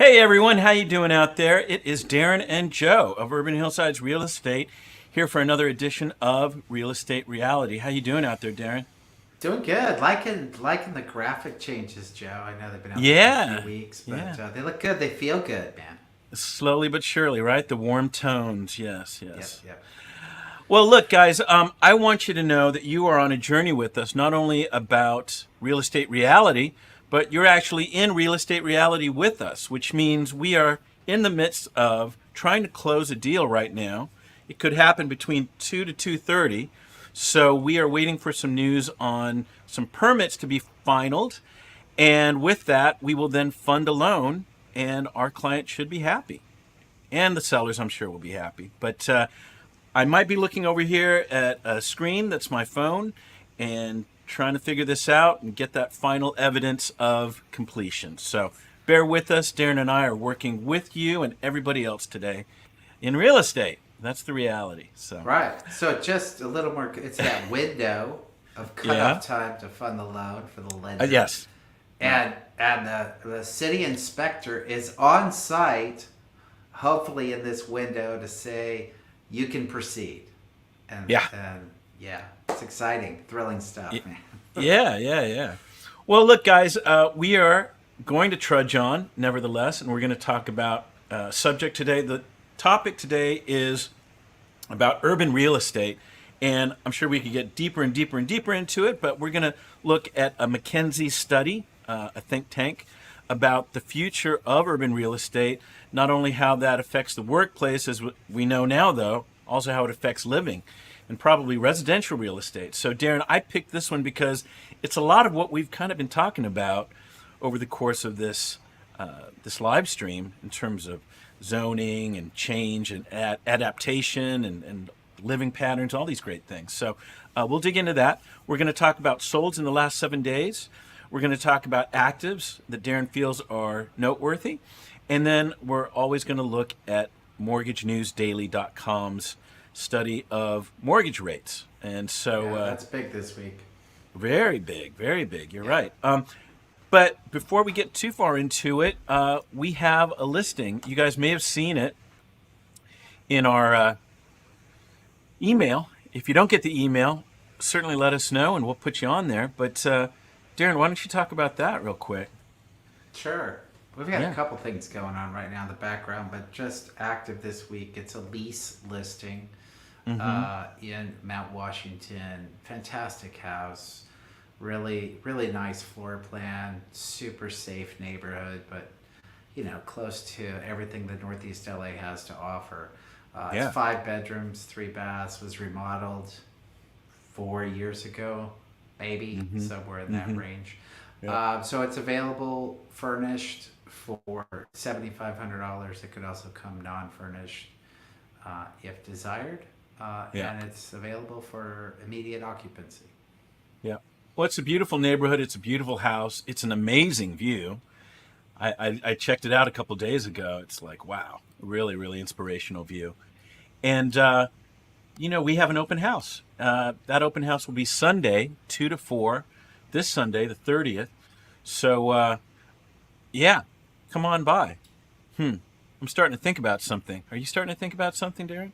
Hey everyone, how you doing out there? It is Darren and Joe of Urban Hillsides Real Estate here for another edition of Real Estate Reality. How you doing out there, Darren? Doing good. Liking the graphic changes, Joe. I know they've been out there for a few Yeah, weeks, but yeah. they look good. They feel good, man. Slowly but surely, right? The warm tones. Yes, Yep, yes. yep. Well, look, guys, I want you to know that you are on a journey with us, not only about real estate reality, but you're actually in real estate reality with us, which means we are in the midst of trying to close a deal right now. It could happen between 2 to 2:30. So we are waiting for some news on some permits to be finalized. And with that, we will then fund a loan, and our client should be happy. And the sellers, I'm sure, will be happy. But I might be looking over here at a screen that's my phone and trying to figure this out and get that final evidence of completion. So bear with us. Darren and I are working with you and everybody else today in real estate. That's the reality. So, Right. So just a little more. It's that window of yeah. cutoff time to fund the loan for the lender, Yes. Right. and the city inspector is on site, hopefully in this window to say you can proceed, Yeah. and yeah, it's exciting, thrilling stuff, Y- man. Yeah. Yeah. Yeah. Well, look, guys, we are going to trudge on, nevertheless, and we're going to talk about subject today. The topic today is about urban real estate. And I'm sure we could get deeper and deeper and deeper into it, but we're going to look at a McKinsey study, a think tank, about the future of urban real estate, not only how that affects the workplace, as we know now, though, also how it affects living and probably residential real estate. So, Darren, I picked this one because it's a lot of what we've kind of been talking about over the course of this live stream in terms of zoning and change and adaptation and living patterns, all these great things. So we'll dig into that. We're going to talk about solds in the last 7 days. We're going to talk about actives that Darren feels are noteworthy. And then we're always going to look at mortgagenewsdaily.com's study of mortgage rates. And so Yeah, that's big this week. very big, very big. You're Yeah. right. But before we get too far into it, we have a listing. You guys may have seen it in our email. If you don't get the email, certainly let us know and we'll put you on there. But Darren, why don't you talk about that real quick? Sure. We've got a Yeah. couple things going on right now in the background, but just active this week. It's a lease listing Mm-hmm. in Mount Washington. Fantastic house. Really, really nice floor plan. Super safe neighborhood, but close to everything that Northeast LA has to offer. It's Yeah. 5 bedrooms, 3 baths. Was remodeled 4 years ago, maybe Mm-hmm. somewhere in that Mm-hmm. range. Yep. So it's available furnished for $7,500. It could also come non-furnished if desired, Yeah. and it's available for immediate occupancy. Yeah. Well, it's a beautiful neighborhood. It's a beautiful house. It's an amazing view. I checked it out a couple days ago. It's like, wow, really, really inspirational view. And we have an open house. That open house will be Sunday, 2 to 4, this Sunday, the 30th. So, yeah, come on by. I'm starting to think about something. Are you starting to think about something, Darren?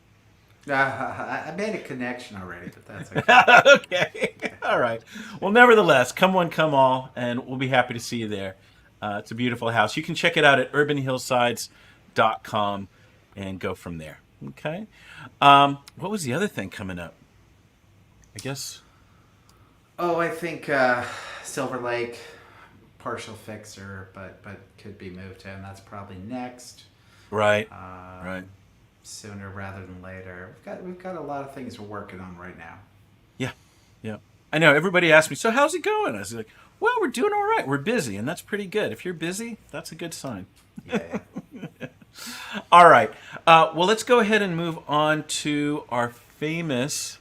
I made a connection already, but that's okay. Okay. All right. Well, nevertheless, come one, come all, and we'll be happy to see you there. It's a beautiful house. You can check it out at urbanhillsides.com and go from there. Okay. What was the other thing coming up? I guess. Oh, I think Silver Lake, partial fixer, but could be moved in. That's probably next. Right. Right. Um, Sooner rather than later. We've got a lot of things we're working on right now. Yeah. Yeah. I know. Everybody asks me, so how's it going? I was like, well, we're doing all right. We're busy, and that's pretty good. If you're busy, that's a good sign. Yeah, All right. Well, let's go ahead and move on to our famous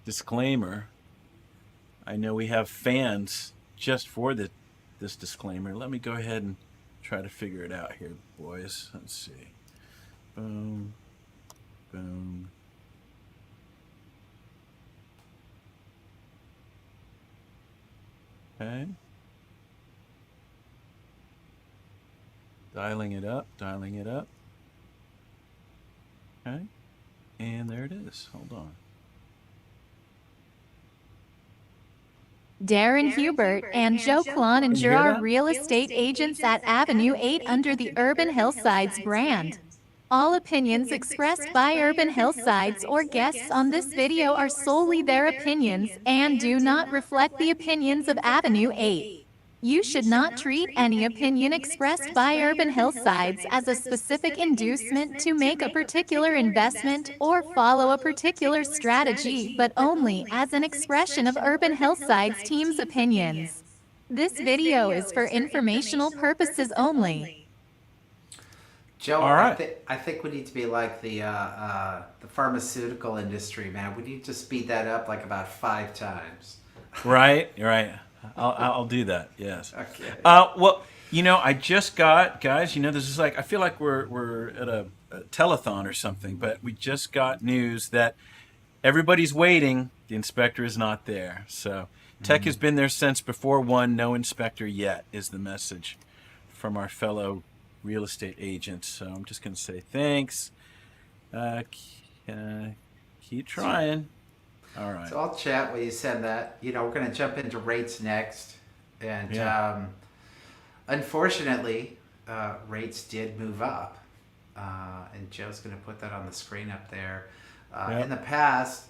disclaimer. I know we have fans just for this disclaimer. Let me go ahead and try to figure it out here, boys. Let's see. Boom, boom. Okay. Dialing it up, dialing it up. Okay. And there it is. Hold on. Darren Hubert and Joe Cloninger hear are that? real estate agents at Avenue 8 under the Urban Hillsides brand. All opinions expressed by Urban Hillsides or guests on this video are solely their opinions and do not reflect the opinions of Avenue 8. You should not treat any opinion expressed by Urban Hillsides as a specific inducement to make a particular investment or follow a particular strategy, but only as an expression of Urban Hillsides team's opinions. This video is for informational purposes only. Joe, All right. I think we need to be like the pharmaceutical industry, man. We need to speed that up like about 5 times. Right. I'll do that. Yes. Okay. Well, I just got, guys. This is like, I feel like we're at a telethon or something, but we just got news that everybody's waiting. The inspector is not there. So tech has been there since before 1. No inspector yet is the message from our fellow real estate agents. So I'm just going to say thanks. Keep trying. All right. So I'll chat when you send that. We're going to jump into rates next. And unfortunately, rates did move up. And Joe's going to put that on the screen up there. In the past,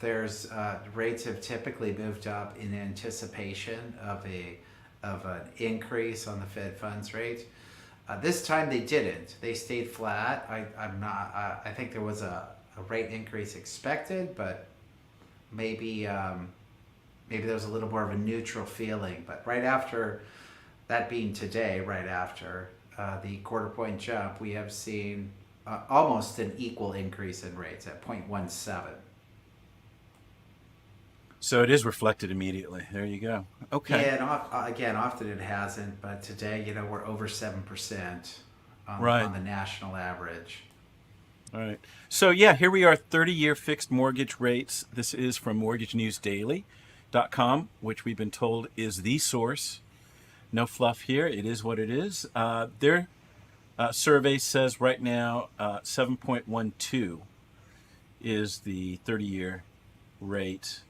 there's rates have typically moved up in anticipation of an increase on the Fed funds rate. This time they didn't. They stayed flat. I think there was a rate increase expected, but maybe there was a little more of a neutral feeling. But right after that being today, right after the quarter point jump, we have seen almost an equal increase in rates at 0.17. So it is reflected immediately. There you go. Okay. Yeah, and again, often it hasn't, but today, we're over 7% Right. on the national average. All right. So, here we are, 30-year fixed mortgage rates. This is from mortgagenewsdaily.com, which we've been told is the source. No fluff here. It is what it is. Their survey says right now 7.12 is the 30-year rate.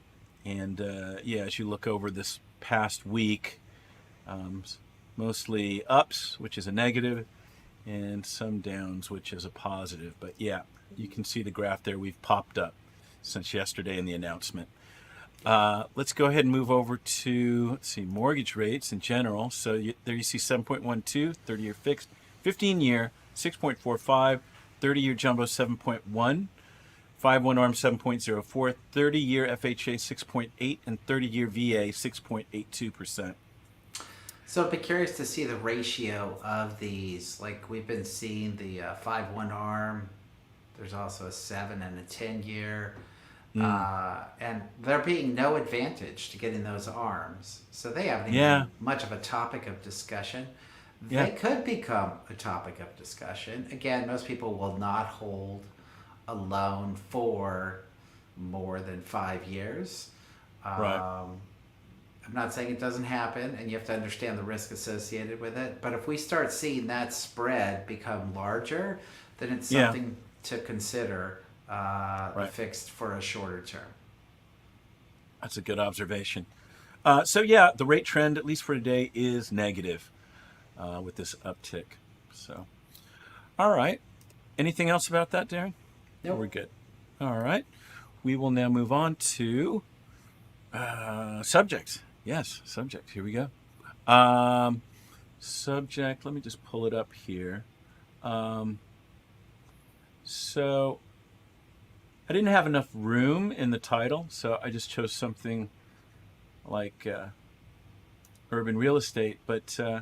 And, as you look over this past week, mostly ups, which is a negative, and some downs, which is a positive. But you can see the graph there. We've popped up since yesterday in the announcement. Let's go ahead and move over to, mortgage rates in general. So there you see 7.12, 30-year fixed, 15-year 6.45, 30-year jumbo 7.1, 5/1 ARM 7.04, 30-year FHA 6.8, and 30-year VA 6.82%. So I'd be curious to see the ratio of these. Like we've been seeing the 5/1 ARM. There's also a 7 and a 10-year. And there being no advantage to getting those ARMs. So they haven't even been much of a topic of discussion. They could become a topic of discussion. Again, most people will not hold a loan for more than 5 years. Right. I'm not saying it doesn't happen, and you have to understand the risk associated with it. But if we start seeing that spread become larger, then it's something to consider fixed for a shorter term. That's a good observation. The rate trend, at least for today, is negative with this uptick. So, all right. Anything else about that, Darren? Nope. We're good. All right. We will now move on to subjects. Yes, subject. Here we go. Subject. Let me just pull it up here. So I didn't have enough room in the title, so I just chose something like urban real estate. But I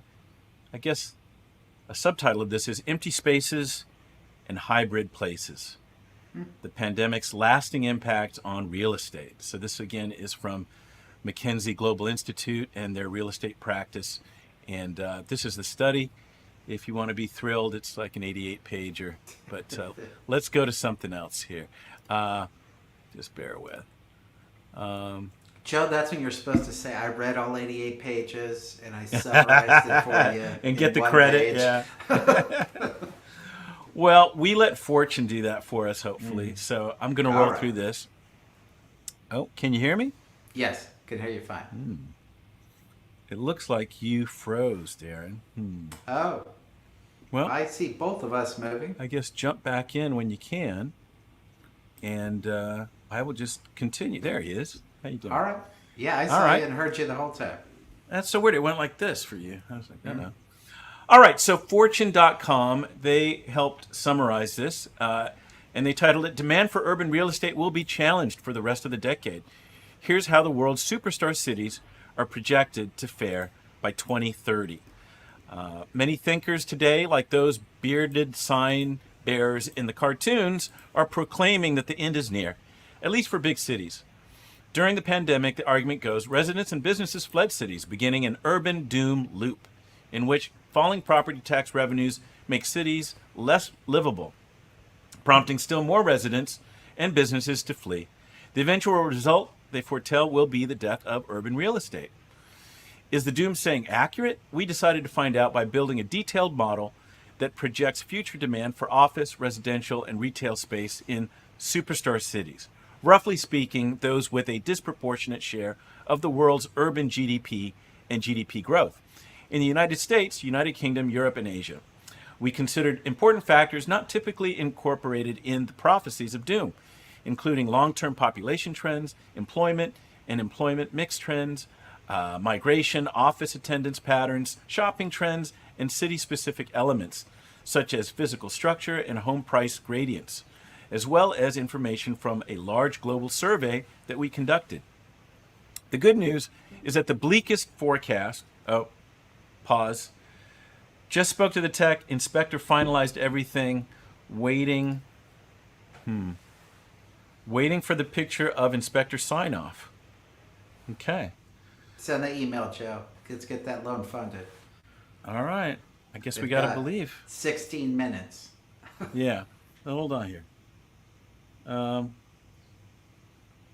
guess a subtitle of this is Empty Spaces and Hybrid Places. The pandemic's lasting impact on real estate. So this, again, is from McKinsey Global Institute and their real estate practice. And this is the study. If you want to be thrilled, it's like an 88-pager. But let's go to something else here. Just bear with. Joe, that's when you're supposed to say, I read all 88 pages and I summarized it for you. And in get the one credit. page." Yeah. Well, we let Fortune do that for us, hopefully. So I'm going to roll All right. through this. Oh, can you hear me? Yes, can hear you fine. It looks like you froze, Darren. Oh, Well, I see both of us moving. I guess jump back in when you can, and I will just continue. There he is. How you doing? All right. Yeah, I saw right. you and heard you the whole time. That's so weird. It went like this for you. I was like, I know. All right, so Fortune.com, they helped summarize this, and they titled it, Demand for Urban Real Estate Will Be Challenged for the Rest of the Decade. Here's how the world's superstar cities are projected to fare by 2030. Many thinkers today, like those bearded sign bearers in the cartoons, are proclaiming that the end is near, at least for big cities. During the pandemic, the argument goes, residents and businesses fled cities, beginning an urban doom loop, in which falling property tax revenues make cities less livable, prompting still more residents and businesses to flee. The eventual result, they foretell, will be the death of urban real estate. Is the doomsaying accurate? We decided to find out by building a detailed model that projects future demand for office, residential, and retail space in superstar cities. Roughly speaking, those with a disproportionate share of the world's urban GDP and GDP growth. In the United States, United Kingdom, Europe, and Asia. We considered important factors not typically incorporated in the prophecies of doom, including long-term population trends, employment and employment mix trends, migration, office attendance patterns, shopping trends, and city-specific elements, such as physical structure and home price gradients, as well as information from a large global survey that we conducted. The good news is that the bleakest forecast, pause, just spoke to the tech, inspector finalized everything, waiting for the picture of inspector sign-off. Okay. Send the email, Joe. Let's get that loan funded. All right. I guess we They've got to got believe. 16 minutes. Yeah. Now, hold on here.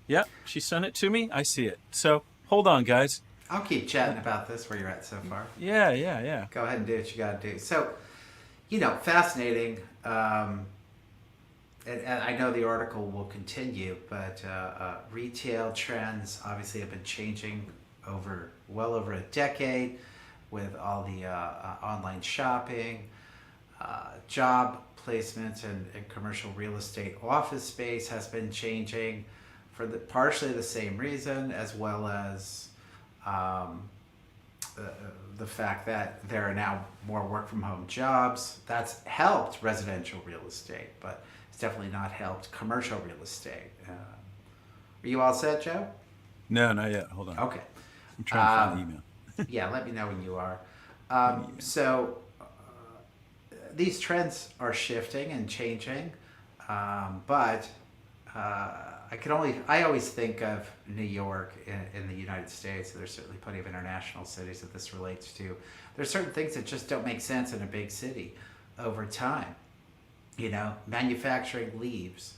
Yeah, she sent it to me. I see it. So, hold on, guys. I'll keep chatting about this where you're at so far. Yeah. Go ahead and do what you got to do. So, fascinating. And I know the article will continue, but retail trends obviously have been changing well over a decade with all the online shopping, job placements, and commercial real estate office space has been changing for partially the same reason, as well as the fact that there are now more work from home jobs. That's helped residential real estate, but it's definitely not helped commercial real estate. Are you all set, Joe? No, not yet. Hold on. Okay. I'm trying to find the email. Yeah, let me know when you are. So these trends are shifting and changing, but I always think of New York in the United States. There's certainly plenty of international cities that this relates to. There's certain things that just don't make sense in a big city over time. Manufacturing leaves.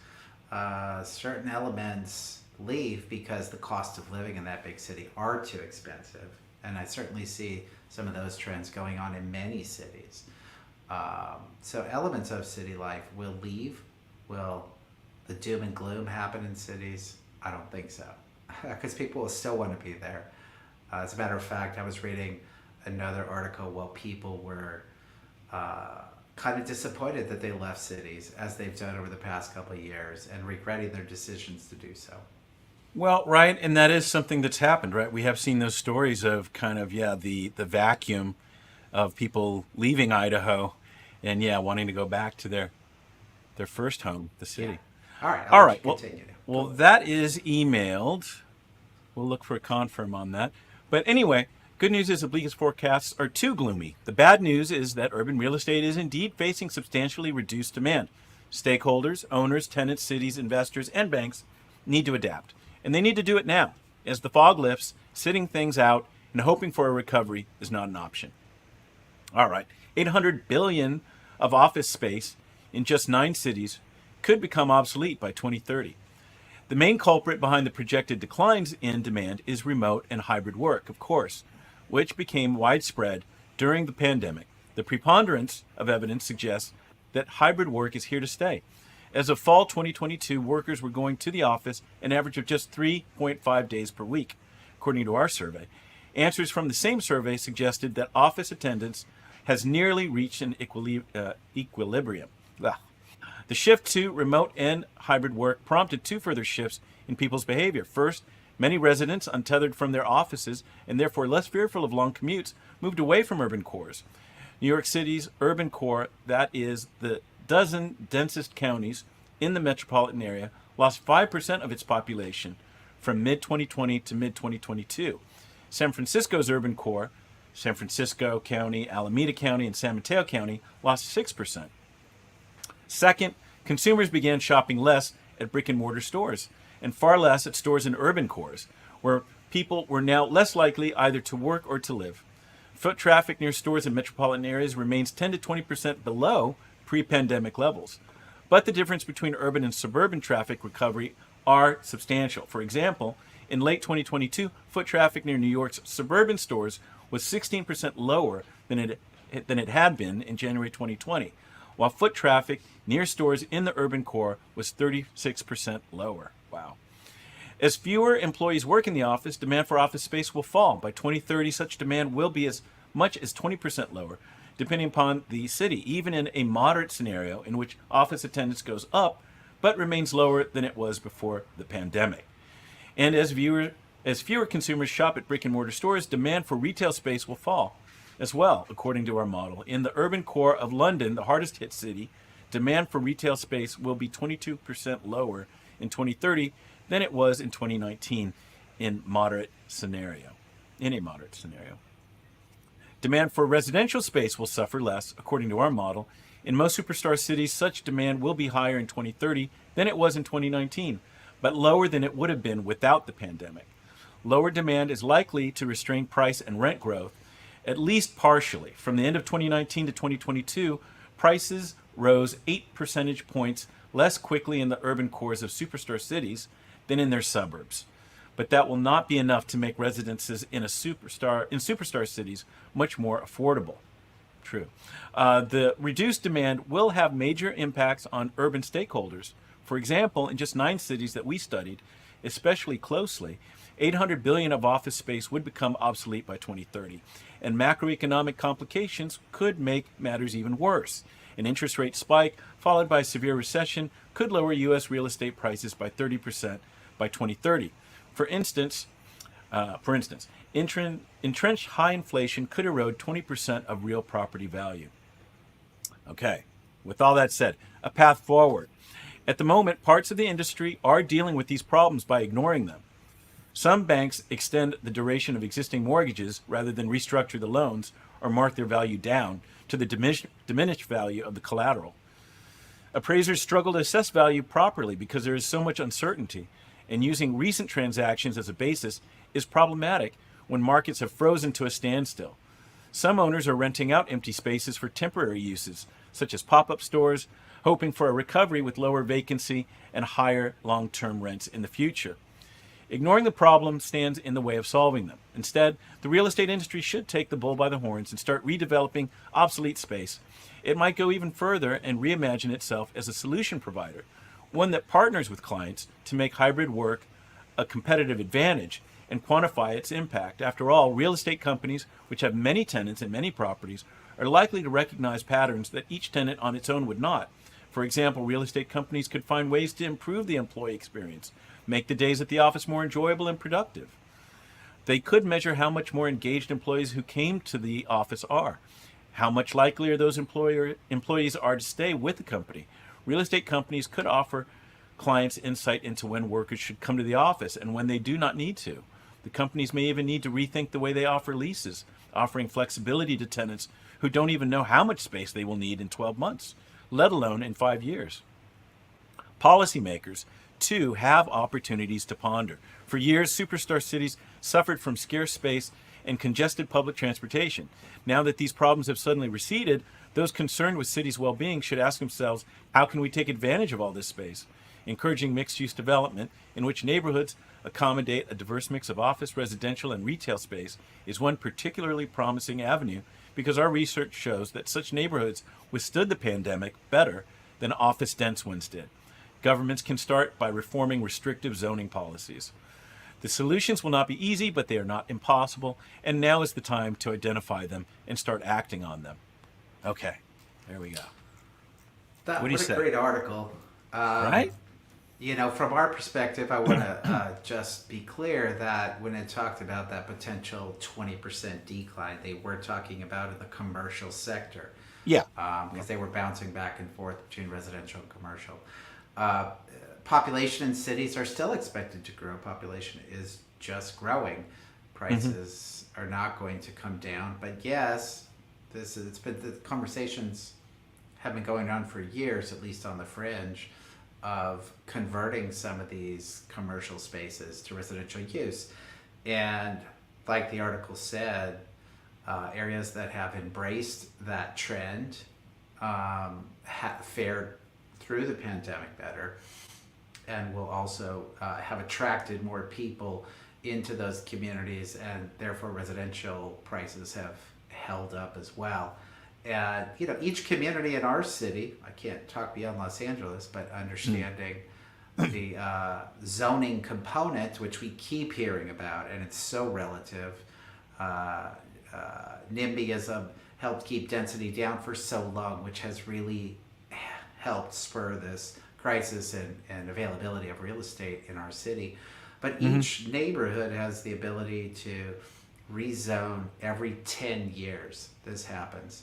Certain elements leave because the cost of living in that big city are too expensive. And I certainly see some of those trends going on in many cities. So elements of city life will leave. Will the doom and gloom happen in cities? I don't think so. Because people will still want to be there. As a matter of fact, I was reading another article while people were kind of disappointed that they left cities, as they've done over the past couple of years, and regretting their decisions to do so. Well, right, and that is something that's happened, right? We have seen those stories of kind of, the vacuum of people leaving Idaho and, wanting to go back to their first home, the city. Yeah. All right. Continue. Well, that is emailed. We'll look for a confirm on that. But anyway, good news is the bleakest forecasts are too gloomy. The bad news is that urban real estate is indeed facing substantially reduced demand. Stakeholders, owners, tenants, cities, investors, and banks need to adapt. And they need to do it now. As the fog lifts, sitting things out and hoping for a recovery is not an option. All right. 800 billion of office space in just 9 cities could become obsolete by 2030. The main culprit behind the projected declines in demand is remote and hybrid work, of course, which became widespread during the pandemic. The preponderance of evidence suggests that hybrid work is here to stay. As of fall 2022, workers were going to the office an average of just 3.5 days per week, according to our survey. Answers from the same survey suggested that office attendance has nearly reached an equilibrium. Ugh. The shift to remote and hybrid work prompted two further shifts in people's behavior. First, many residents, untethered from their offices and therefore less fearful of long commutes, moved away from urban cores. New York City's urban core, that is the dozen densest counties in the metropolitan area, lost 5% of its population from mid-2020 to mid-2022. San Francisco's urban core, San Francisco County, Alameda County, and San Mateo County, lost 6%. Second, consumers began shopping less at brick-and-mortar stores and far less at stores in urban cores, where people were now less likely either to work or to live. Foot traffic near stores in metropolitan areas remains 10 to 20% below pre-pandemic levels. But the difference between urban and suburban traffic recovery are substantial. For example, in late 2022, foot traffic near New York's suburban stores was 16% lower than it had been in January 2020, while foot traffic near stores in the urban core was 36% lower. Wow. As fewer employees work in the office, demand for office space will fall. By 2030, such demand will be as much as 20% lower, depending upon the city, even in a moderate scenario in which office attendance goes up, but remains lower than it was before the pandemic. And as fewer consumers shop at brick-and-mortar stores, demand for retail space will fall as well, according to our model. In the urban core of London, the hardest hit city, demand for retail space will be 22% lower in 2030 than it was in 2019 in a moderate scenario. Demand for residential space will suffer less, according to our model. In most superstar cities, such demand will be higher in 2030 than it was in 2019, but lower than it would have been without the pandemic. Lower demand is likely to restrain price and rent growth, at least partially. From the end of 2019 to 2022, prices rose 8 percentage points less quickly in the urban cores of superstar cities than in their suburbs. But that will not be enough to make residences in superstar cities much more affordable. True. The reduced demand will have major impacts on urban stakeholders. For example, in just 9 cities that we studied, especially closely, 800 billion of office space would become obsolete by 2030, and macroeconomic complications could make matters even worse. An interest rate spike, followed by a severe recession, could lower U.S. real estate prices by 30% by 2030. For instance, entrenched high inflation could erode 20% of real property value. Okay, with all that said, a path forward. At the moment, parts of the industry are dealing with these problems by ignoring them. Some banks extend the duration of existing mortgages rather than restructure the loans or mark their value down to the diminished value of the collateral. Appraisers struggle to assess value properly because there is so much uncertainty, and using recent transactions as a basis is problematic when markets have frozen to a standstill. Some owners are renting out empty spaces for temporary uses, such as pop-up stores, hoping for a recovery with lower vacancy and higher long-term rents in the future. Ignoring the problem stands in the way of solving them. Instead, the real estate industry should take the bull by the horns and start redeveloping obsolete space. It might go even further and reimagine itself as a solution provider, one that partners with clients to make hybrid work a competitive advantage and quantify its impact. After all, real estate companies, which have many tenants and many properties, are likely to recognize patterns that each tenant on its own would not. For example, real estate companies could find ways to improve the employee experience, make the days at the office more enjoyable and productive. They could measure how much more engaged employees who came to the office are, how much likelier those employees are to stay with the company. Real estate companies could offer clients insight into when workers should come to the office and when they do not need to. The companies may even need to rethink the way they offer leases, offering flexibility to tenants who don't even know how much space they will need in 12 months, let alone in 5 years. Policymakers, too, have opportunities to ponder. For years, superstar cities suffered from scarce space and congested public transportation. Now that these problems have suddenly receded, those concerned with cities' well-being should ask themselves, how can we take advantage of all this space? encouraging mixed-use development in which neighborhoods accommodate a diverse mix of office, residential, and retail space is one particularly promising avenue because our research shows that such neighborhoods withstood the pandemic better than office-dense ones did. Governments can start by reforming restrictive zoning policies. The solutions will not be easy, but they are not impossible, and now is the time to identify them and start acting on them. Okay, there we go. That, What do you what say? a great article. Right? You know, from our perspective, I want to just be clear that when it talked about that potential 20% decline, they were talking about in the commercial sector. Yeah. Because they were bouncing back and forth between residential and commercial. Population in cities are still expected to grow. Population is just growing. Prices are not going to come down. But yes, the conversations have been going on for years, at least on the fringe, of converting some of these commercial spaces to residential use. And like the article said, areas that have embraced that trend fared through the pandemic better, and will also have attracted more people into those communities, and therefore residential prices have held up as well. And you know, each community in our city, I can't talk beyond Los Angeles, but understanding the zoning component, which we keep hearing about, and it's so relative. NIMBYism helped keep density down for so long, which has really helped spur this crisis and availability of real estate in our city. But each neighborhood has the ability to rezone every 10 years. This happens.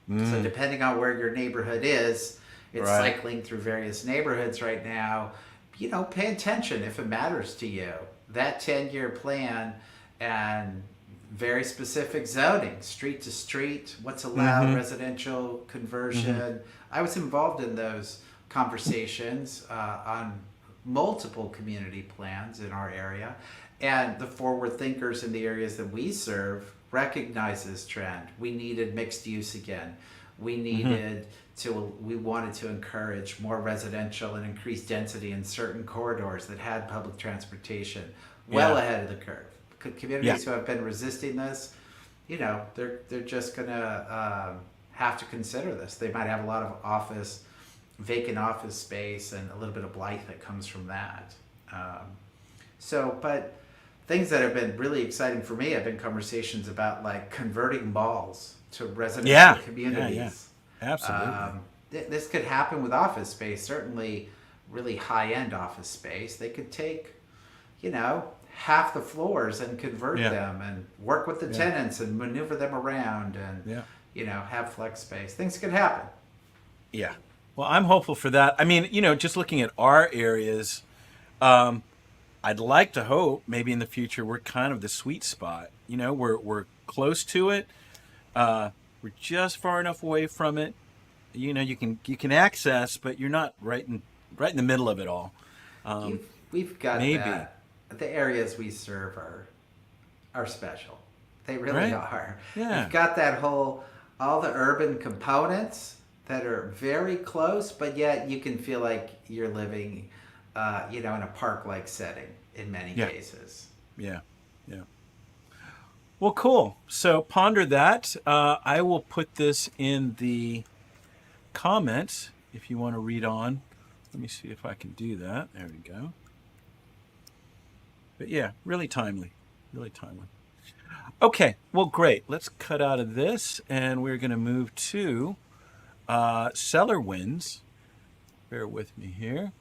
So depending on where your neighborhood is, it's cycling through various neighborhoods right now. You know, pay attention if it matters to you. That 10-year plan and very specific zoning, street to street, what's allowed, residential conversion. I was involved in those conversations on multiple community plans in our area. And the forward thinkers in the areas that we serve recognize this trend. We needed mixed use again. We needed we wanted to encourage more residential and increase density in certain corridors that had public transportation well ahead of the curve. Communities who have been resisting this, you know, they're just gonna have to consider this. They might have a lot of vacant office space and a little bit of blight that comes from that. But things that have been really exciting for me have been conversations about like converting malls to residential communities. Yeah. Absolutely. This could happen with office space, certainly really high-end office space. They could take, you know, half the floors and convert them and work with the tenants and maneuver them around and, you know, have flex space. Things could happen. Yeah. Well, I'm hopeful for that. I mean, you know, just looking at our areas, I'd like to hope maybe in the future we're kind of the sweet spot. You know, we're close to it. We're just far enough away from it. You know, you can access, but you're not right in the middle of it all. We've got maybe that. The areas we serve are special. They really are. Yeah. You've got that all the urban components that are very close, but yet you can feel like you're living, you know, in a park-like setting in many cases. Yeah. Well, cool. So ponder that. I will put this in the comments if you want to read on. Let me see if I can do that. There we go. But yeah, really timely. Okay, well, great. Let's cut out of this, and we're going to move to seller wins. Bear with me here.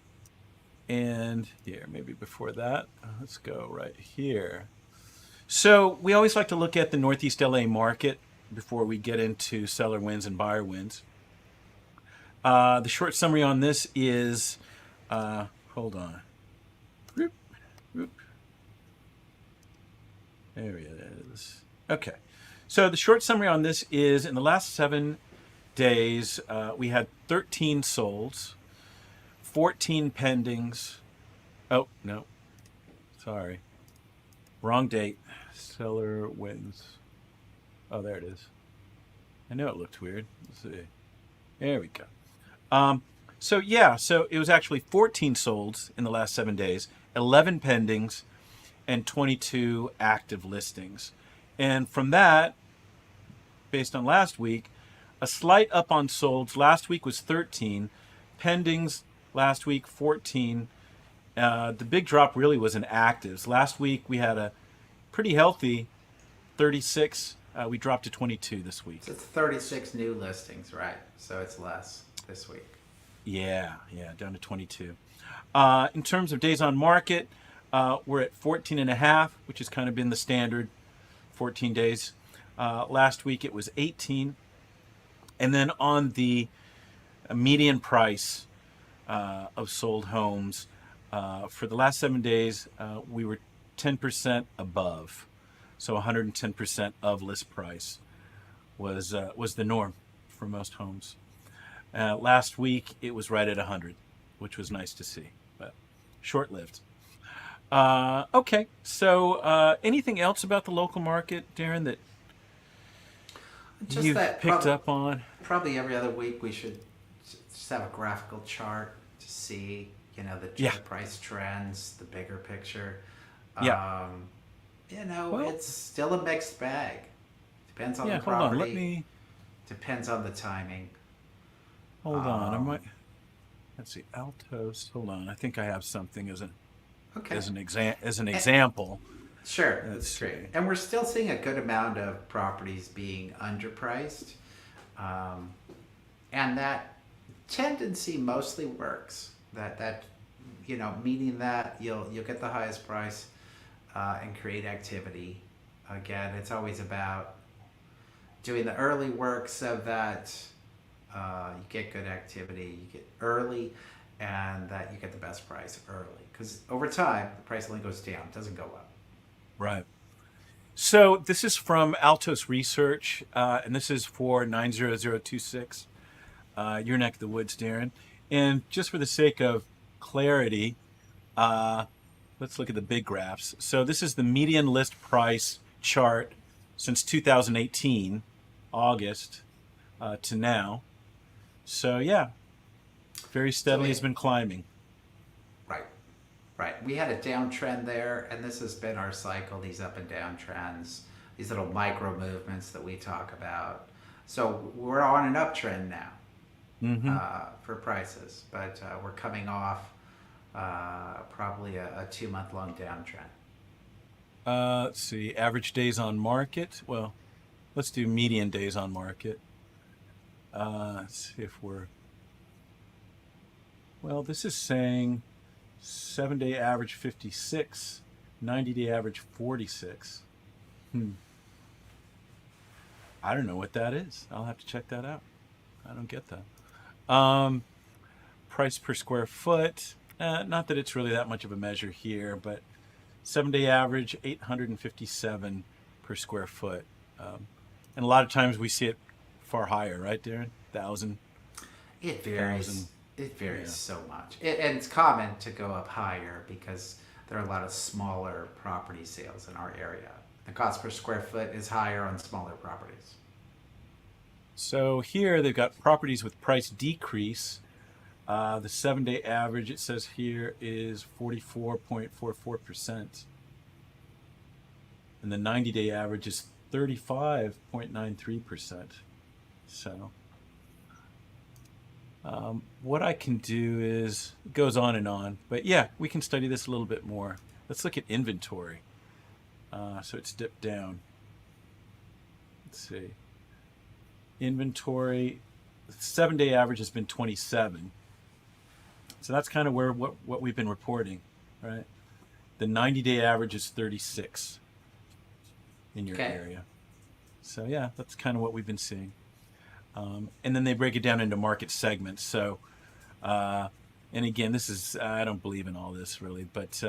And here, maybe before that, let's go right here. So we always like to look at the Northeast LA market before we get into seller wins and buyer wins. The short summary on this is, hold on. There it is. Okay. So the short summary on this is in the last 7 days, we had 13 solds, 14 pendings. Oh, no. Sorry. Wrong date. Seller wins. Oh, there it is. I know it looked weird. Let's see. There we go. So yeah, so it was actually 14 solds in the last 7 days, 11 pendings, and 22 active listings. And from that, based on last week, a slight up on solds. Last week was 13, pendings last week 14. The big drop really was in actives. Last week we had a pretty healthy 36. We dropped to 22 this week. So it's 36 new listings, right? So it's less this week. Yeah, down to 22. In terms of days on market, we're at 14 and a half, which has kind of been the standard 14 days. Last week it was 18. And then on the median price of sold homes, for the last 7 days, we were 10% above. So 110% of list price was the norm for most homes. Last week, it was right at 100, which was nice to see, but short-lived. Okay, so anything else about the local market, Darren, that Just you've that picked up on? probably every other week we should just have a graphical chart to see, the Yeah. price trends, the bigger picture. Yeah. Well, It's still a mixed bag. Depends on yeah, the hold on. property. Let me Depends on the timing. hold on. I Um, might. Let's see. Altos. Hold on. I think I have something as Okay. an example. Sure, Let's that's great. see. And we're still seeing a good amount of properties being underpriced. Um, and that tendency mostly works. Meaning that you'll get the highest price and create activity. Again, it's always about doing the early work so that you get good activity, you get early, and that you get the best price early. Because over time, the price only goes down, it doesn't go up. Right. So this is from Altos Research, and this is for 90026, your neck of the woods, Darren. And just for the sake of clarity, let's look at the big graphs. So this is the median list price chart since 2018, August, to now. So yeah, very steadily has been climbing. Right, right. We had a downtrend there, and this has been our cycle, these up and down trends, these little micro movements that we talk about. So we're on an uptrend now for prices, but we're coming off probably a 2 month long downtrend. Let's see, average days on market. Well, let's do median days on market. Let's see if this is saying 7-day average 56, 90-day average 46. I don't know what that is. I'll have to check that out. I don't get that. Price per square foot. Not that it's really that much of a measure here, but 7-day average 857 per square foot. And a lot of times we see it far higher, right, Darren? 1,000. It varies. 1,000. It varies Yeah. so much. And it's common to go up higher because there are a lot of smaller property sales in our area. The cost per square foot is higher on smaller properties. So here they've got properties with price decrease. The 7-day average, it says here, is 44.44%. And the 90-day average is 35.93%. So what I can do is, it goes on and on. But yeah, we can study this a little bit more. Let's look at inventory. So it's dipped down. Let's see. Inventory, 7-day average has been 27. So that's kind of where what we've been reporting, right? The 90-day average is 36 in your area. So yeah, that's kind of what we've been seeing. And then they break it down into market segments. So, and again, this is, I don't believe in all this really, but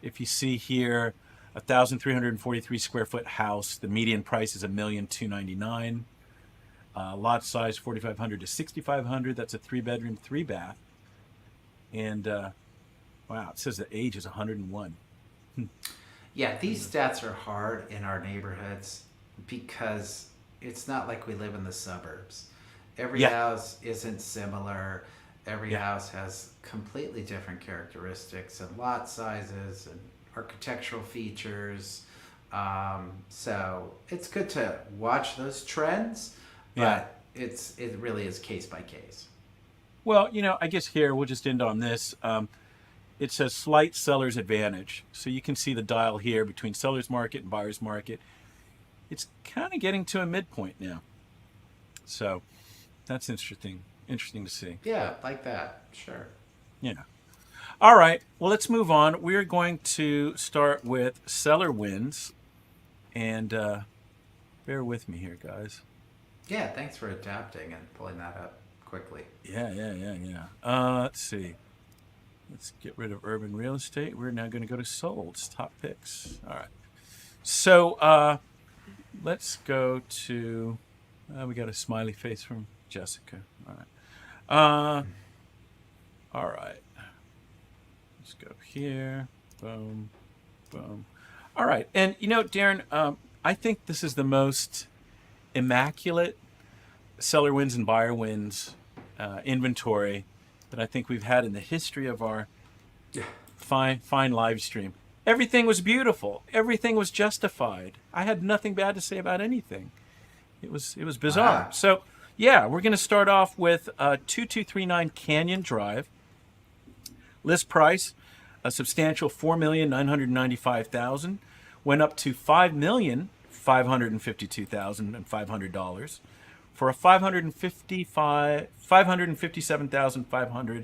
if you see here, 1,343 square foot house, the median price is $1,299,000. Lot size 4,500 to 6,500. That's a 3-bedroom, 3-bath. And wow, it says the age is 101. Yeah, these stats are hard in our neighborhoods because it's not like we live in the suburbs. Every Yeah. house isn't similar. Every Yeah. house has completely different characteristics and lot sizes and architectural features. So it's good to watch those trends, Yeah. but it really is case by case. Well, I guess here we'll just end on this. It says slight seller's advantage. So you can see the dial here between seller's market and buyer's market. It's kind of getting to a midpoint now. So that's interesting to see. Yeah, like that. Sure. Yeah. All right. Well, let's move on. We're going to start with seller wins. And bear with me here, guys. Yeah, thanks for adapting and pulling that up quickly. Yeah. Let's see. Let's get rid of urban real estate. We're now going to go to solds, top picks. All right. So let's go to, we got a smiley face from Jessica. All right. All right. Let's go here. Boom, boom. All right. And, Darren, I think this is the most immaculate seller wins and buyer wins inventory that I think we've had in the history of our fine live stream. Everything was beautiful. Everything was justified. I had nothing bad to say about anything. It was bizarre. Wow. So, yeah, we're going to start off with 2239 Canyon Drive. List price, a substantial $4,995,000, went up to $5,552,500 for a $557,500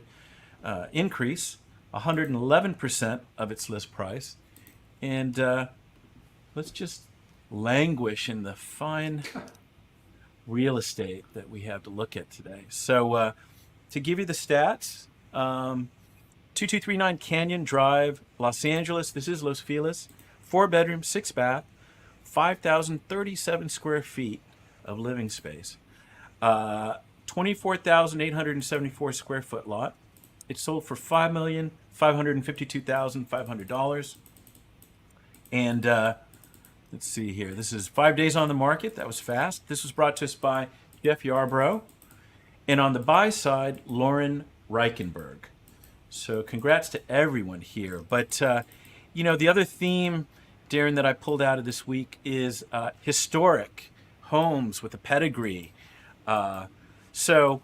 increase, 111% of its list price. And let's just languish in the fine real estate that we have to look at today. So to give you the stats, 2239 Canyon Drive, Los Angeles. This is Los Feliz. 4-bedroom, 6-bath, 5,037 square feet of living space. 24,874 square foot lot. It sold for $5,552,500. And let's see here. This is 5 days on the market. That was fast. This was brought to us by Jeff Yarbrough. And on the buy side, Lauren Reichenberg. So congrats to everyone here. But, the other theme, Darren, that I pulled out of this week is historic homes with a pedigree. So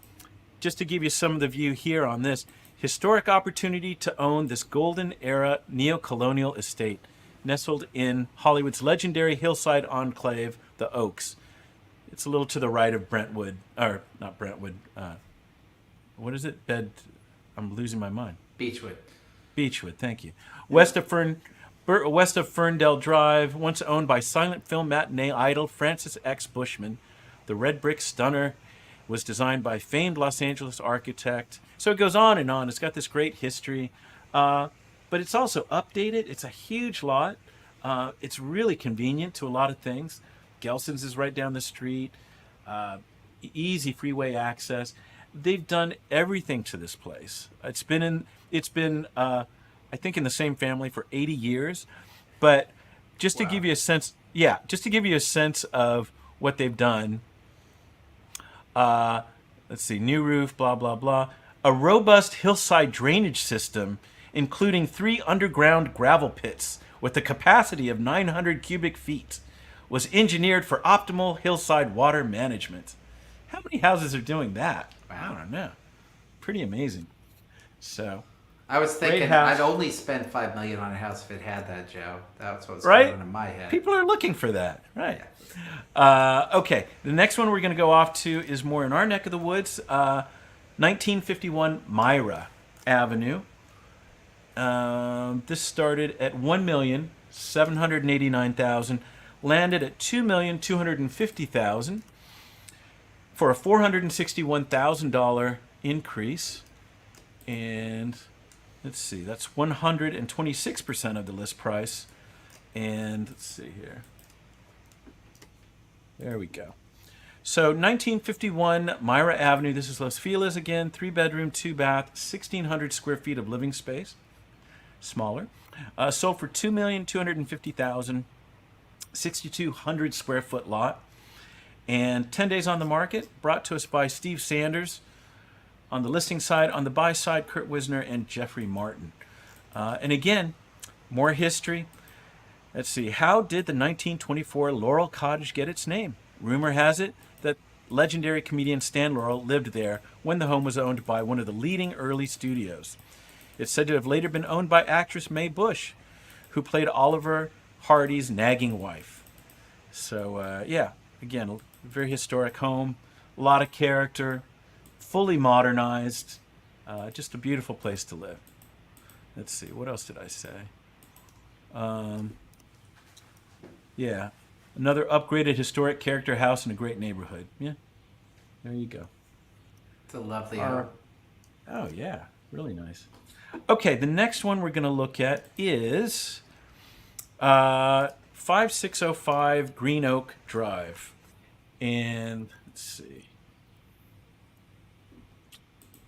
just to give you some of the view here on this, historic opportunity to own this golden era neo-colonial estate nestled in Hollywood's legendary hillside enclave, the Oaks. It's a little to the right of Brentwood, or not Brentwood, what is it? I'm losing my mind. Beechwood. Thank you. West of Ferndale Drive, once owned by silent film matinee idol Francis X. Bushman. The red brick stunner was designed by famed Los Angeles architect. So it goes on and on. It's got this great history, but it's also updated. It's a huge lot. It's really convenient to a lot of things. Gelson's is right down the street. Easy freeway access. They've done everything to this place. It's been I think in the same family for 80 years, but just to give you a sense, of what they've done. Let's see, new roof, blah blah blah. A robust hillside drainage system, including 3 underground gravel pits with a capacity of 900 cubic feet, was engineered for optimal hillside water management. How many houses are doing that? Wow. I don't know. Pretty amazing. So, I was thinking house. I'd only spend $5 million on a house if it had that, Joe. That's what's right? going on in my head. People are looking for that, right? Okay, the next one we're going to go off to is more in our neck of the woods. 1951 Myra Avenue. This started at $1,789,000, landed at $2,250,000 for a $461,000 increase. And let's see, that's 126% of the list price. And let's see here. There we go. So 1951 Myra Avenue. This is Los Feliz again. 3-bedroom, 2-bath, 1,600 square feet of living space. Smaller. Sold for $2,250,000. 6,200 square foot lot. And 10 days on the market, brought to us by Steve Sanders. On the listing side, on the buy side, Kurt Wisner and Jeffrey Martin. And again, more history. Let's see. How did the 1924 Laurel Cottage get its name? Rumor has it that legendary comedian Stan Laurel lived there when the home was owned by one of the leading early studios. It's said to have later been owned by actress Mae Bush, who played Oliver Hardy's nagging wife. So, yeah, again, a very historic home, a lot of character, fully modernized, just a beautiful place to live. Let's see, what else did I say? Yeah, another upgraded historic character house in a great neighborhood. Yeah, there you go. It's a lovely home. Oh, yeah, really nice. Okay, the next one we're going to look at is 5605 Green Oak Drive. And let's see.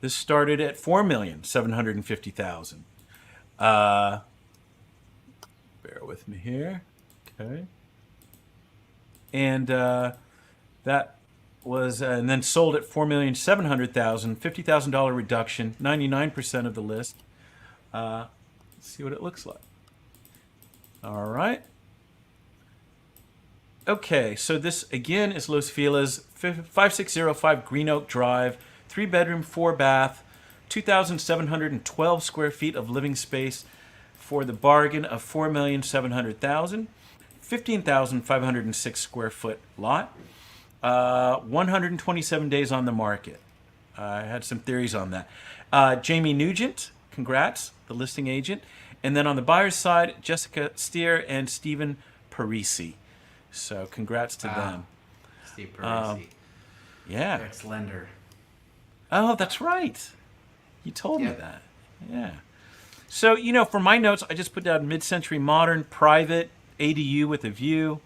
This started at $4,750,000. Bear with me here. Okay. And that was, and then sold at $4,700,000, $50,000 reduction, 99% of the list. Let's see what it looks like. All right. Okay, so this again is Los Feliz, 5605 Green Oak Drive, 3-bedroom, 4-bath, 2,712 square feet of living space for the bargain of $4,700,000, 15,506 square foot lot, 127 days on the market. I had some theories on that. Jamie Nugent, congrats, the listing agent. And then on the buyer's side, Jessica Steer and Stephen Parisi. So congrats to them. Steve Parisi. Yeah. Ex-lender. Oh, that's right. You told me that. Yeah. So, you know, for my notes, I just put down mid-century modern, private, ADU with a view.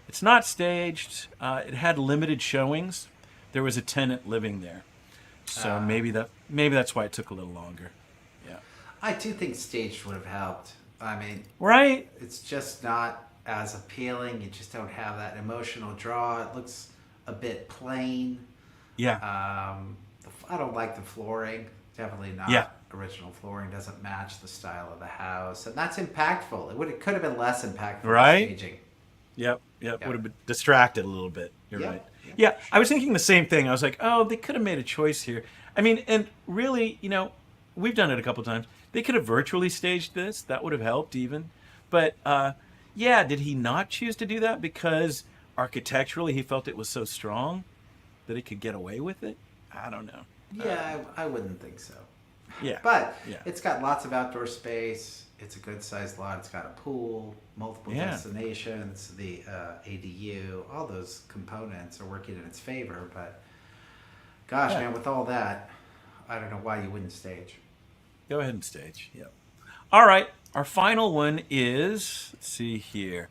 It's not staged. It had limited showings. There was a tenant living there. So maybe that's why it took a little longer. Yeah. I do think staged would have helped. I mean, right? It's just not as appealing. You just don't have that emotional draw. It looks a bit plain. Yeah. I don't like the flooring. Definitely not. Yeah. Original flooring doesn't match the style of the house, and that's impactful. It could have been less impactful. Right. Staging. Yep. Would have been distracted a little bit. You're right. Yep. Yeah, I was thinking the same thing. I was like, oh, they could have made a choice here. I mean, and really, you know, we've done it a couple times. They could have virtually staged this. That would have helped even. But, yeah, did he not choose to do that because architecturally he felt it was so strong that he could get away with it? I don't know. Yeah, I wouldn't think so. Yeah. But yeah. It's got lots of outdoor space. It's a good sized lot. It's got a pool, multiple destinations, the ADU, all those components are working in its favor. But gosh, man, with all that, I don't know why you wouldn't stage. Go ahead and stage. Yep. All right. Our final one is, let's see here,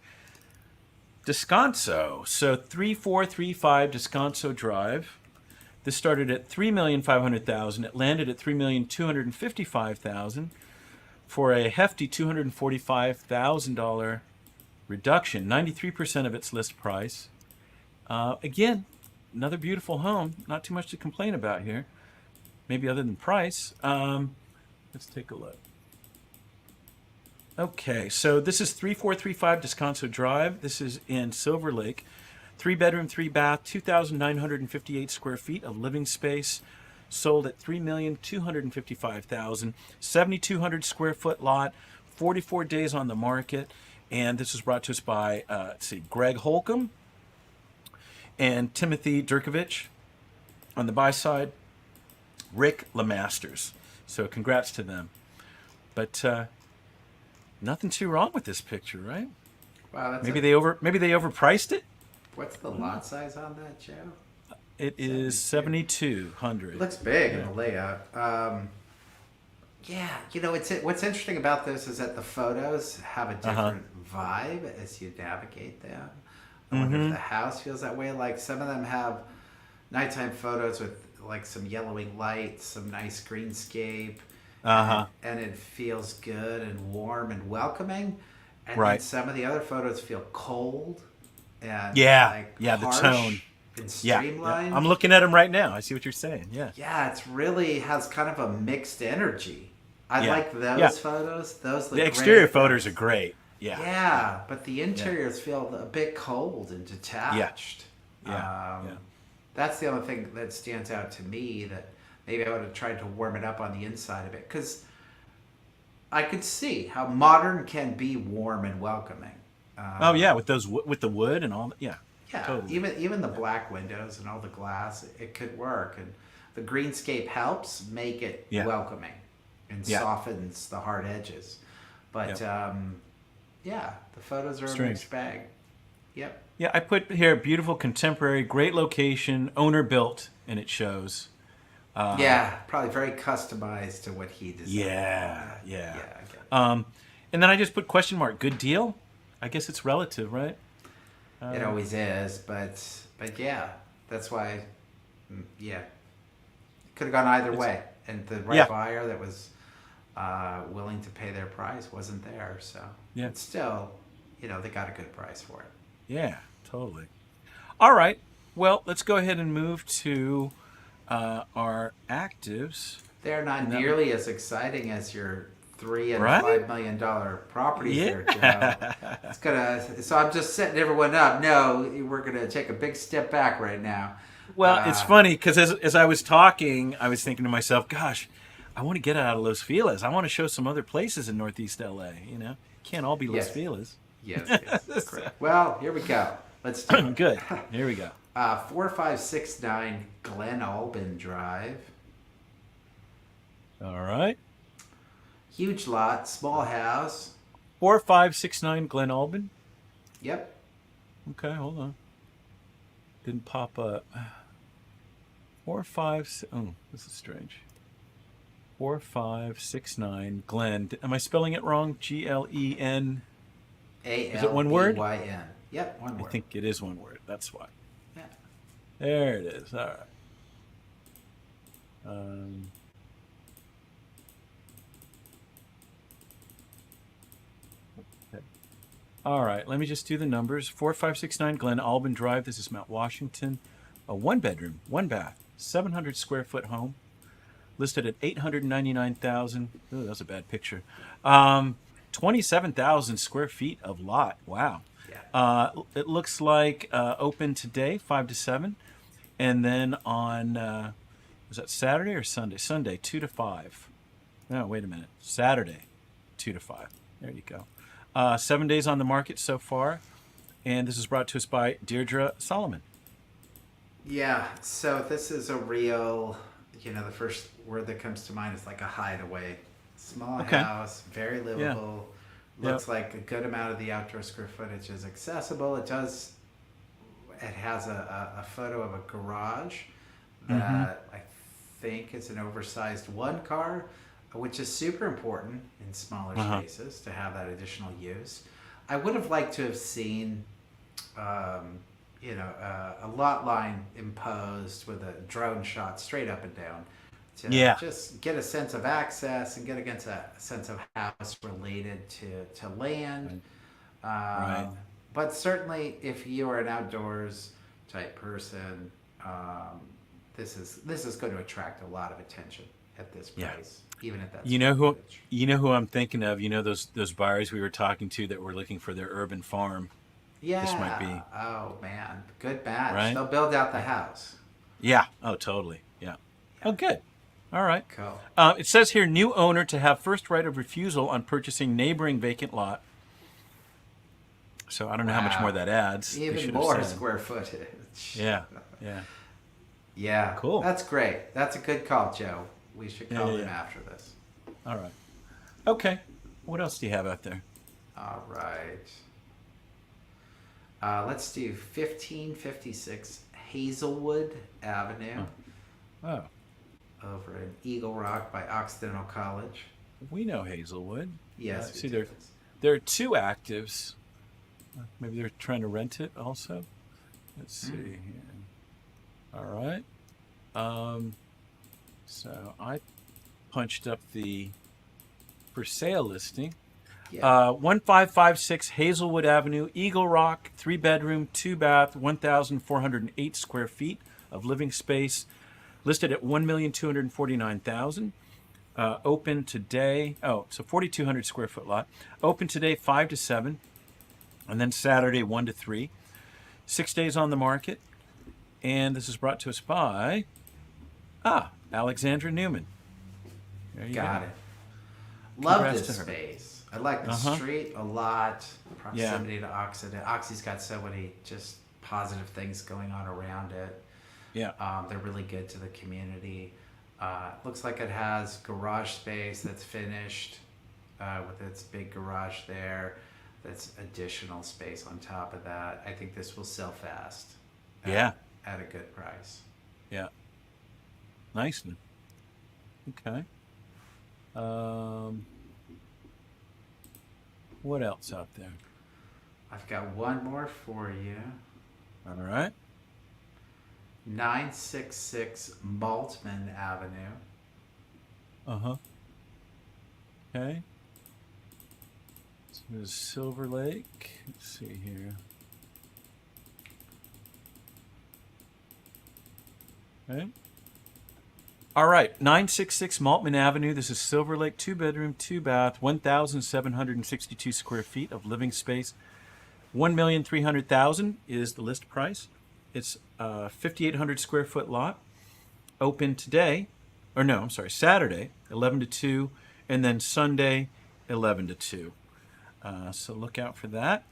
Descanso. So 3435 Descanso Drive. This started at $3,500,000. It landed at $3,255,000 for a hefty $245,000 reduction, 93% of its list price. Again, another beautiful home. Not too much to complain about here, maybe other than price. Let's take a look. Okay, so this is 3435 Descanso Drive. This is in Silver Lake. 3-bedroom, 3-bath, 2,958 square feet of living space. Sold at $3,255,000. 7,200 square foot lot. 44 days on the market. And this was brought to us by, Greg Holcomb and Timothy Durkovich. On the buy side, Rick LeMasters. So congrats to them. But nothing too wrong with this picture, right? Wow, maybe they overpriced it. What's the lot size on that, Joe? It is 7,200. It looks big in the layout. Yeah, you know, what's interesting about this is that the photos have a different vibe as you navigate them. I wonder if the house feels that way. Like some of them have nighttime photos with like some yellowing lights, some nice greenscape, and it feels good and warm and welcoming. And then some of the other photos feel cold and the harsh. tone. and Yeah. streamlined. I'm looking at them right now. I see what you're saying. Yeah. Yeah, it's really has kind of a mixed energy. I Yeah. like those Yeah. photos. Those look The exterior great. photos are great. Yeah. Yeah, but the interiors feel a bit cold and detached. Yeah. Yeah. That's the only thing that stands out to me, that maybe I would have tried to warm it up on the inside a bit, because I could see how modern can be warm and welcoming. Oh yeah, with with the wood and all. Yeah. Yeah, Totally. even the black windows and all the glass, it could work, and the greenscape helps make it Yeah. welcoming and Yeah. softens the hard edges. But yeah, the photos are a Strange. mixed bag. Yep. Yeah, I put here beautiful contemporary, great location, owner built, and it shows. Yeah, probably very customized to what he designed. Yeah. I get it. And then I just put question mark. Good deal. I guess it's relative, right? It always is, but yeah, that's why. Yeah, could have gone either way, and the right Yeah. buyer that was willing to pay their price wasn't there. So Yeah. it's still, they got a good price for it. Yeah, totally. All right. Well, let's go ahead and move to our actives. They're not nearly as exciting as your $3 and Right? $5 million properties there, Joe. Yeah. So I'm just setting everyone up. No, we're gonna take a big step back right now. Well, it's funny because as I was talking, I was thinking to myself, gosh, I want to get out of Los Feliz. I want to show some other places in Northeast LA. Can't all be Los Yes. Feliz. Yes, correct. Well, here we go. Let's do it. Good. Here we go. 4569 Glen Albin Drive. All right. Huge lot, small house. 4569 Glen Albin. Yep. Okay, hold on. Didn't pop up. 45. Oh, this is strange. 4569 Glen. Am I spelling it wrong? Glen. Is it one word? Yep, one I word. think it is one word. That's why. Yeah. There it is. All right. Okay. All right. Let me just do the numbers. 4569 Glen Albin Drive. This is Mount Washington. A one bedroom, one bath, 700 square foot home. Listed at 899,000. Oh, that's a bad picture. 27,000 square feet of lot. Wow. Yeah. It looks like open today, 5 to 7. And then on, was that Saturday or Sunday? Sunday, 2 to 5. No, wait a minute. Saturday, 2 to 5. There you go. 7 days on the market so far. And this is brought to us by Deirdre Solomon. Yeah, so this is a real, the first word that comes to mind is like a hideaway. Small Okay. house, very livable. Yeah. Looks like a good amount of the outdoor square footage is accessible. It has a photo of a garage that I think is an oversized one car, which is super important in smaller spaces to have that additional use. I would have liked to have seen a lot line imposed with a drone shot straight up and down to just get a sense of access and get against a sense of house related to land. Right. But certainly, if you are an outdoors type person, this is going to attract a lot of attention at this price, even at that. You know who footage. I'm thinking of? Those buyers we were talking to that were looking for their urban farm. Yeah. This might be. Oh man, good match. Right? They'll build out the house. Yeah. Oh, totally. Yeah. Oh, good. All right. Cool. It says here, new owner to have first right of refusal on purchasing neighboring vacant lot. So I don't know how much Wow. more that adds. They Even should have more said. square footage. Yeah. Yeah. Yeah. Cool. That's great. That's a good call, Joe. We should call Yeah. him after this. All right. Okay. What else do you have out there? All right. Let's do 1556 Hazelwood Avenue Oh, over in Eagle Rock by Occidental College. we know Hazelwood. Yes. we see, do. there are two actives. Maybe they're trying to rent it also. Let's see here. All right. So I punched up the for sale listing. Yeah. 1556 Hazelwood Avenue, Eagle Rock, 3-bedroom, 2-bath, 1,408 square feet of living space, listed at 1,249,000. Open today. Oh, so 4,200 square foot lot. Open today 5 to 7, and then Saturday 1 to 3. 6 days on the market, and this is brought to us by Alexandra Newman. There you Got go. it. Love Congrats this to her. space. I like the Uh-huh. street a lot. Proximity to Oxy. Oxy's got so many just positive things going on around it. Yeah. They're really good to the community. Looks like it has garage space that's finished with its big garage there. That's additional space on top of that. I think this will sell fast. Yeah. At a good price. Yeah. Nice. Okay. What else out there? I've got one more for you. All right. 966 Maltman Avenue. Uh-huh. Okay. So there's Silver Lake. Let's see here. Okay. All right, 966 Maltman Avenue. This is Silver Lake, 2-bedroom, 2-bath, 1,762 square feet of living space. 1,300,000 is the list price. It's a 5,800 square foot lot. Open today, or no, I'm sorry, Saturday, 11 to 2, and then Sunday, 11 to 2. So look out for that.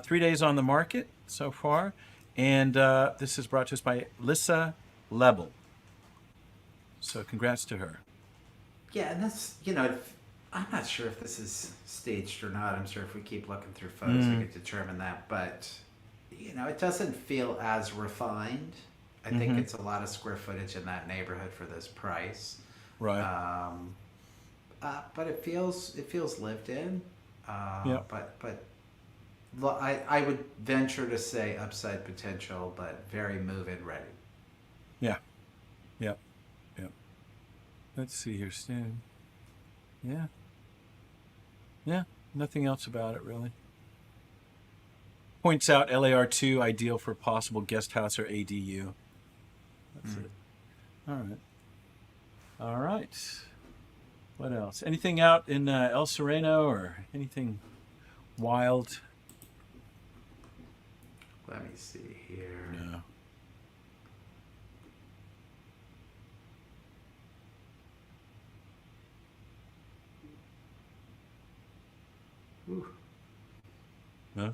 3 days on the market so far, and this is brought to us by Lissa Lebel. So congrats to her. Yeah, and that's, I'm not sure if this is staged or not. I'm sure if we keep looking through photos, we can determine that. But, it doesn't feel as refined. I think it's a lot of square footage in that neighborhood for this price. Right. But it feels lived in. Yeah. But I would venture to say upside potential, but very move-in ready. Yeah. Yep. Yep. Let's see here, Stan. Yeah. Yeah. Nothing else about it, really. Points out LAR2 ideal for possible guest house or ADU. That's it. All right. All right. What else? Anything out in El Sereno or anything wild? Let me see here. No. Ooh. No?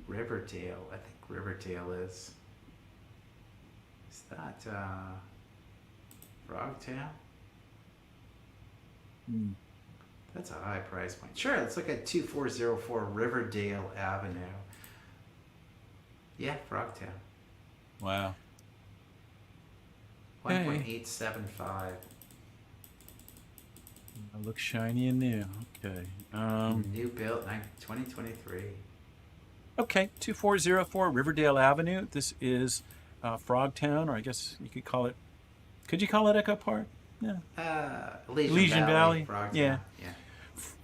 Riverdale. I think Riverdale is. Is that Frogtown? That's a high price point. Sure, let's look at 2404 Riverdale Avenue. Yeah, Frogtown. Wow. 1.875. It looks shiny and new. Okay. New built 2023. Okay, 2404 Riverdale Avenue. This is Frogtown, or I guess you could call it. Could you call it Echo Park? Yeah. Elysian Valley. Frogtown. Yeah. Yeah.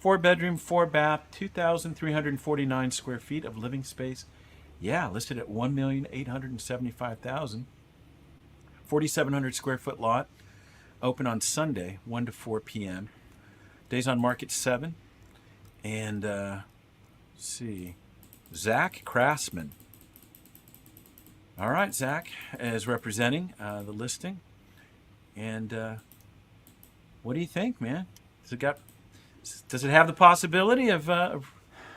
4-bedroom, 4-bath, 2,349 square feet of living space. Yeah, listed at 1,875,000. 4,700 square foot lot. Open on Sunday, 1 to 4 p.m. Days on market 7. And let's see, Zach Craftsman. All right, Zach is representing the listing. And what do you think, man? Does it have the possibility of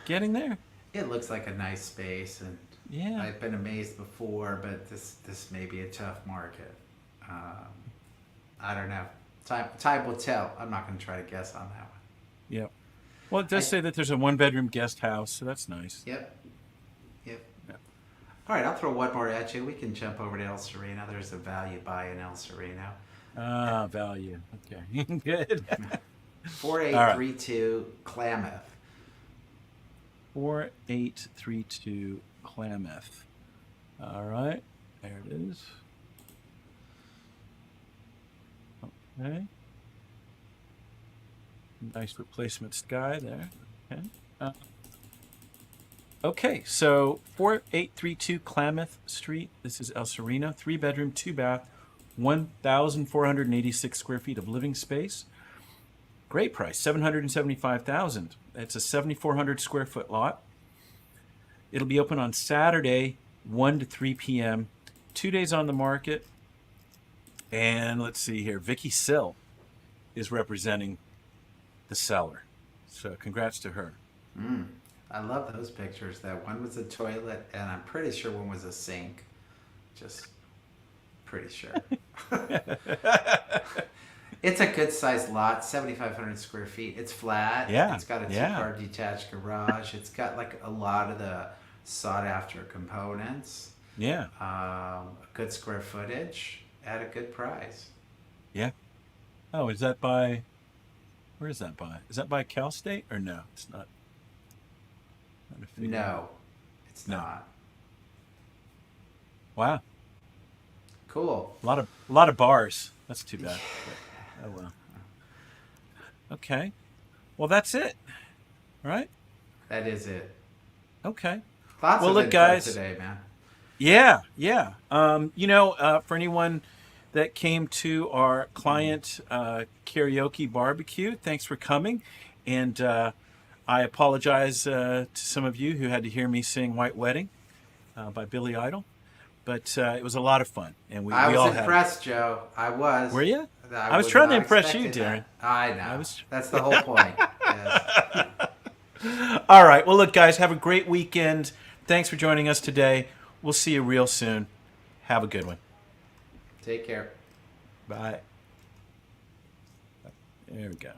getting there? It looks like a nice space, and Yeah. I've been amazed before, but this may be a tough market. I don't know. Time will tell. I'm not going to try to guess on that one. Yep. Well, it does say that there's a 1-bedroom guest house, so that's nice. Yep. Yeah. All right, I'll throw one more at you. We can jump over to El Sereno. There's a value buy in El Sereno. Value. Okay. Good. 4832 Klamath. 4832 Klamath. All right. There it is. Okay. Nice replacement sky there. Okay. Okay, so 4832 Klamath Street. This is El Sereno. 3-bedroom, 2-bath, 1,486 square feet of living space. Great price, $775,000. It's a 7,400 square foot lot. It'll be open on Saturday, 1 to 3 p.m. 2 days on the market. And let's see here. Vicky Sill is representing the seller. So congrats to her. I love those pictures. That one was a toilet, and I'm pretty sure one was a sink. Just pretty sure. It's a good sized lot, 7,500 square feet. It's flat. Yeah. It's got a 2-car detached garage. It's got like a lot of the sought after components. Yeah. Good square footage at a good price. Yeah. Oh, is that by... Where is that by? Is that by Cal State or no? It's not. No, it's No. not. Wow. Cool. A lot of bars. That's too bad. But, oh well. Okay. Well, that's it. All right. That is it. Okay. Lots Well, of look, info guys. today, man. Yeah. Yeah. For anyone that came to our client karaoke barbecue, thanks for coming. And I apologize to some of you who had to hear me sing White Wedding by Billy Idol. But it was a lot of fun. And we I all was impressed, Joe. I was. Were you? I was trying to not impress you, expecting Darren. that. I know. That's the whole point. Yes. All right. Well, look, guys, have a great weekend. Thanks for joining us today. We'll see you real soon. Have a good one. Take care. Bye. There we go.